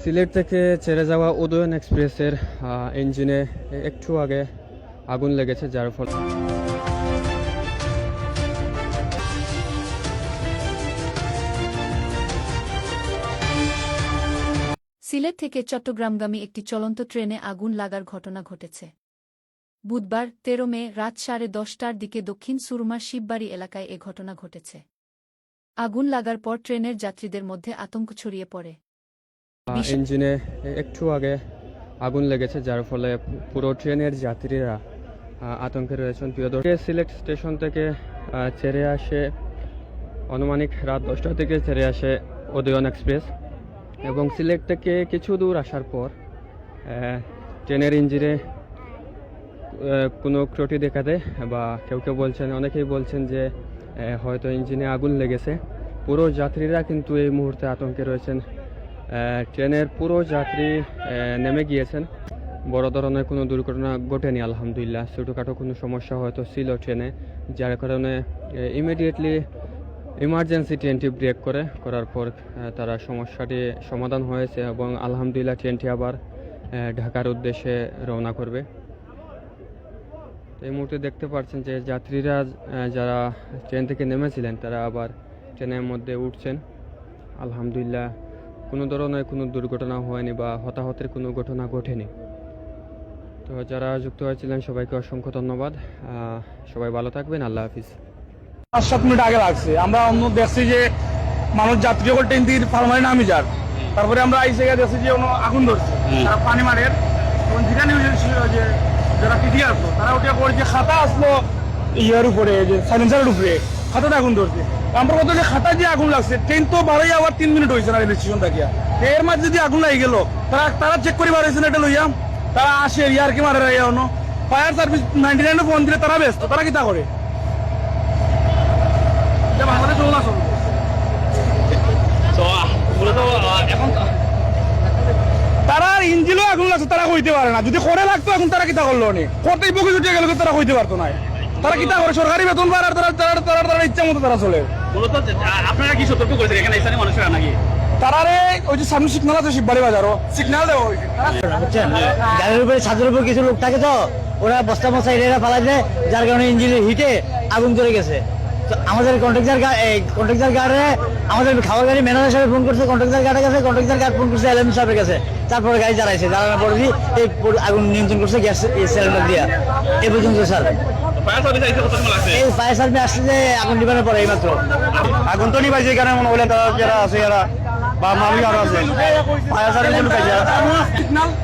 সিলেট থেকে ছেড়ে যাওয়া উদয়ন এক্সপ্রেসের ইঞ্জিনে একটু আগে আগুন লেগেছে, যার ফলে সিলেট থেকে চট্টগ্রামগামী একটি চলন্ত ট্রেনে আগুন লাগার ঘটনা ঘটেছে। বুধবার ১৩ মে রাত 10:30টার দিকে দক্ষিণ সুরমার শিববাড়ি এলাকায় এ ঘটনা ঘটেছে। আগুন লাগার পর ট্রেনের যাত্রীদের মধ্যে আতঙ্ক ছড়িয়ে পড়ে। ইঞ্জিনে একটু আগে আগুন লেগেছে, যার ফলে পুরো ট্রেনের যাত্রীরা আতঙ্কে রয়েছেন। সিলেট স্টেশন থেকে ছেড়ে আসে আনুমানিক রাত 10টা থেকে ছেড়ে আসে উদয়ন এক্সপ্রেস এবং সিলেট থেকে কিছু দূর আসার পর ট্রেনের ইঞ্জিনে কোনো ত্রুটি দেখা দেয় বা কেউ কেউ বলছেন, অনেকেই বলছেন যে হয়তো ইঞ্জিনে আগুন লেগেছে। পুরো যাত্রীরা কিন্তু এই মুহূর্তে আতঙ্কে রয়েছেন। ট্রেনের পুরো যাত্রী নেমে গিয়েছেন। বড় ধরনের কোনো দুর্ঘটনা ঘটেনি আলহামদুলিল্লাহ। ছোটোখাটো কোনো সমস্যা হয়তো ছিল ট্রেনে, যার কারণে ইমিডিয়েটলি ইমার্জেন্সি ট্রেনটি ব্রেক করার পর তারা সমস্যাটি সমাধান হয়েছে এবং আলহামদুলিল্লাহ ট্রেনটি আবার ঢাকার উদ্দেশ্যে রওনা করবে। এই মুহূর্তে দেখতে পাচ্ছেন যে যাত্রীরা যারা ট্রেন থেকে নেমেছিলেন তারা আবার ট্রেনের মধ্যে উঠছেন। আলহামদুলিল্লাহ কোনো ধরনের কোনো দুর্ঘটনা হয়নি বা হতাহতের কোনো ঘটনা ঘটেনি। তো যারা যুক্ত হয়েছিলেন সবাইকে অসংখ্য ধন্যবাদ। সবাই ভালো থাকবেন। আল্লাহ হাফিজ। 5-7 মিনিট আগে লাগছে। আমরা অন্য দেখছি যে মানুষ যাত্রী যখন ট্রেন থেকে ফার্মারে নামি যার, তারপরে আমরা আইসে দেখছি যে আগুন ধরছে, তারা পানি মারের তখন যেটা নিউজ ছিল যে যারা টিটি আসলো তারা ওটা করে যে খাতা আসলো ইয়ার উপরে, যে সাইলেন্সারের উপরে খাতাতে আগুন ধরছে। আমরা বলতো যে খাতা যে আগুন লাগছে, ট্রেন তো বাড়াই আবার 3 মিনিট হয়েছে না রেল স্টেশন থাকিয়া, এর মাঝে যদি আগুন লাগে গেল তারা চেক করে বাড়াইছে না এটা লইয়া, তারা আসে ইয়ার কি মারে রাইয়া ফায়ার সার্ভিস 99 ফোন দিলে তারা ব্যস্ত, তারা কি তা করে বাংলাদেশ ওলা চলবে। তারা ইঞ্জিনও আগুন লাগছে, তারা কইতে পারে না। যদি করে লাগতো এখন তারা কিতা করলো নি, করতেই বকে জুটিয়ে গেল, তারা কইতে পারতো না। তারা কিতা করে সরকারি বেতন পায় আর তারা ইচ্ছা মতো তারা চলে। আপনারা কি সতর্ক করেছেন এখানে স্থানীয় মানুষেরা নাকি? তারারে ওই যে সামনে সিগন্যাল আছে শিববাড়ি বাজারও সিগন্যাল দেওয়া হয়েছে। গাড়ির উপরে ছাদের উপর কিছু লোক থাকে, তো ওরা বস্তা মশা এরিয়া ফালাই দেয়, যার কারণে ইঞ্জিনের হিটে আগুন ধরে গেছে। তো আমাদের কন্ট্রাক্টর গার্ডে আমাদের খাবার গাড়ি ম্যানেজার সাহেব ফোন করছে, কন্ট্রাক্টর গার্ডের কাছে, কন্ট্রাক্টর গার্ড ফোন করছে এলএম সাহেবের কাছে। তারপরে গাড়ি জ্বালাইছে, জ্বালানোর পরে এই আগুন নিয়ন্ত্রণ করছে গ্যাস সিলিন্ডার দিয়া। এই পর্যন্ত স্যার এই ফায়ার সার্ভিস আসছে যে আগুন নিবানোর পরে এইমাত্র আগুন তো নিবাইছে এখানে মনে হলে তারা যারা আছে এরা বা মামি আরো আছে ফায়ার সার্ভিস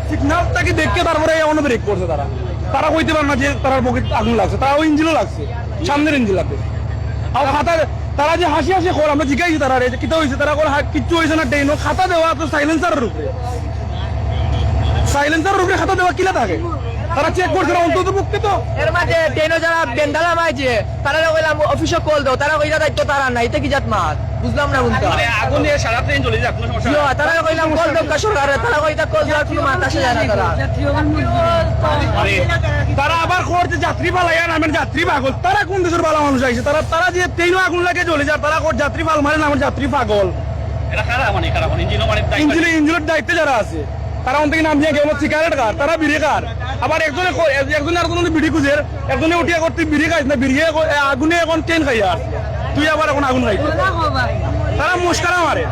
সিগন্যালটাকে দেখে তারপরে অন্য ব্রেক করছে। তারা কইতে পারে না যে তার বুকে আগুন লাগছে, তারা ওই ইঞ্জিনও লাগছে, সামনের ইঞ্জিন লাগবে। আর খাতা তারা যে হাসি খোর, আমরা জিজ্ঞাসি তারা কিতা হয়েছে, তারা কিচ্ছু হয়েছে না। ট্রেন খাতা দেওয়া তো সাইলেন্সারের উপরে খাতা দেওয়া কিলা থাকে, তারা চেক করছে না অন্তত পক্ষে। তো এর মাঝে ট্রেনও যারা বেন্দালা মাইছে তারা কইলাম অফিসে কল দাও, তারা কইলা দায়িত্ব তারা নাই, এটা কি জাত মাত বুঝলাম না। মানে আগুন দিয়ে সারা ট্রেন চলে যায়, কোনো সমস্যা না। তারা কইলাম কল দাও সরকারে, তারা কইতা কল দেওয়ার কোনো মান আসে যায় না। তারা আবার করছে যাত্রী পালাইয়া নামের যাত্রী পাগল। তারা কোন দেশের ভালো মানুষ আইছে? তারা যে ট্রেনও আগুন লাগে চলে যায়, তারা যাত্রী পাল মানে নামের যাত্রী পাগল। এটা খারাপ মানে ইঞ্জিনের দায়িত্বে যারা আছে তারা অন থেকে নাম দিয়ে কেমন সিগারেট খার, তারা বিড়ি খার। আবার একজনে আর বিড়ি খুঁজে, একজনে উঠিয়া করতে বিড়ি খাইছে না, বিড়িয়ে আগুনে এখন ট্রেন খাইয়া তুই আবার এখন আগুন খাইছে, তারা মুস্কারা মারে।